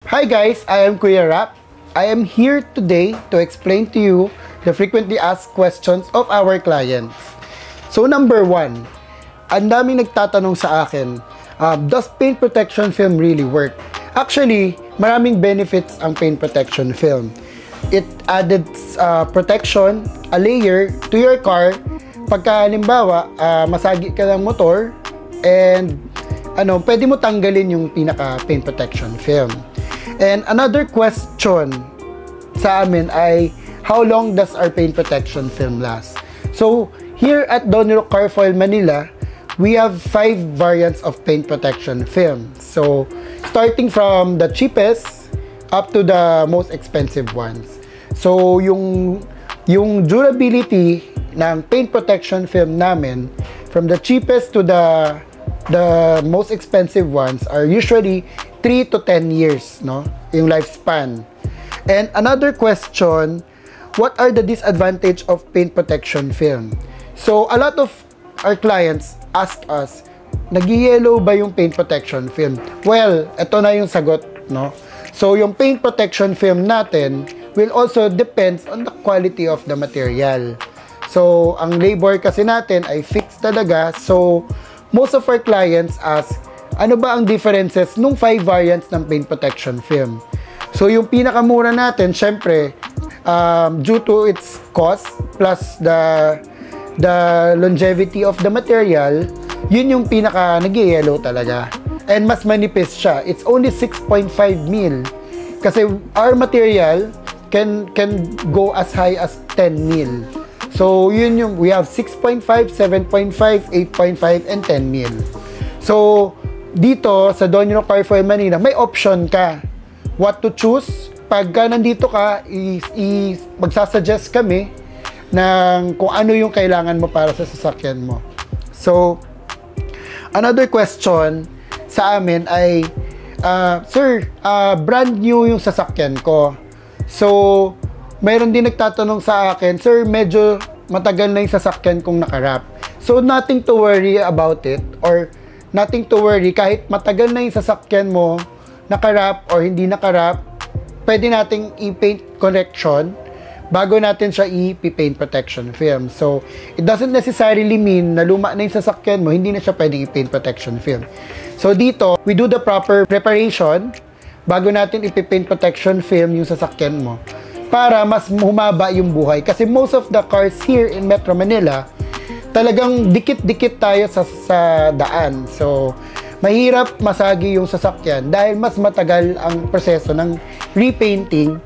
Hi guys, I am Kuya Rap. I am here today to explain to you the frequently asked questions of our clients. So number 1, ang daming nagtatanong sa akin, does paint protection film really work? Actually, maraming benefits ang paint protection film. It added protection, a layer to your car. Pagka halimbawa, masagi ka ng motor and pwede mo tanggalin yung pinaka paint protection film. And another question sa amin ay, how long does our paint protection film last? So, here at Donero Carfoil Manila, we have 5 variants of paint protection film. So, starting from the cheapest up to the most expensive ones. So, yung durability ng paint protection film namin, from the cheapest to the most expensive ones, are usually 3 to 10 years, no? Yung lifespan. And another question, what are the disadvantage of paint protection film? So, a lot of our clients ask us, nag-yellow ba yung paint protection film? Well, ito na yung sagot, no? So, yung paint protection film natin will also depends on the quality of the material. So, ang labor kasi natin ay fixed talaga. So, most of our clients ask, ano ba ang differences nung 5 variants ng paint protection film? So, yung pinakamura natin, syempre, due to its cost plus the longevity of the material, yun yung pinaka nag-yellow talaga. And mas manipis siya. It's only 6.5 mil. Kasi our material can go as high as 10 mil. So, yun yung, we have 6.5, 7.5, 8.5, and 10 mil. So, dito sa Donero Carfoil Manila, may option ka what to choose. Pagka nandito ka, magsasuggest kami ng kung ano yung kailangan mo para sa sasakyan mo. So, another question sa amin ay, Sir, brand new yung sasakyan ko. So, mayroon din nagtatanong sa akin, Sir, medyo matagal na yung sasakyan kong nakarap. So, nothing to worry about it, or nothing to worry, kahit matagal na yung sasakyan mo, nakarap or hindi nakarap, pwede nating i-paint correction bago natin siya i-paint protection film. So, it doesn't necessarily mean na luma na yung sasakyan mo, hindi na siya pwedeng i-paint protection film. So, dito, we do the proper preparation bago natin i-paint protection film yung sasakyan mo para mas humaba yung buhay. Kasi most of the cars here in Metro Manila, talagang dikit-dikit tayo sa daan. So, mahirap masagi yung sasakyan dahil mas matagal ang proseso ng repainting.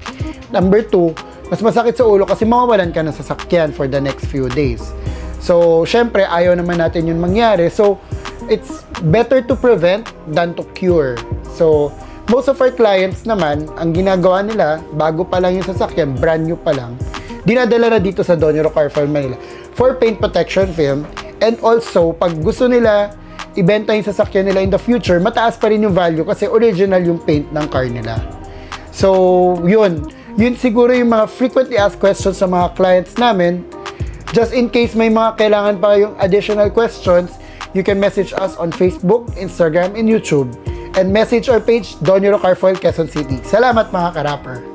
Number 2, mas masakit sa ulo kasi mawawalan ka ng sasakyan for the next few days. So, syempre, ayaw naman natin yun mangyari. So, it's better to prevent than to cure. So, most of our clients naman, ang ginagawa nila, bago pa lang yung sasakyan, brand new pa lang, dinadala na dito sa Donero Carfoil Manila for paint protection film. And also, pag gusto nila ibenta yung sasakyan nila in the future, mataas pa rin yung value kasi original yung paint ng car nila. So, yun siguro yung mga frequently asked questions sa mga clients namin. Just in case may mga kailangan pa yung additional questions, you can message us on Facebook, Instagram, and YouTube. And message our page, Donero Carfoil Quezon City. Salamat mga ka-rapper!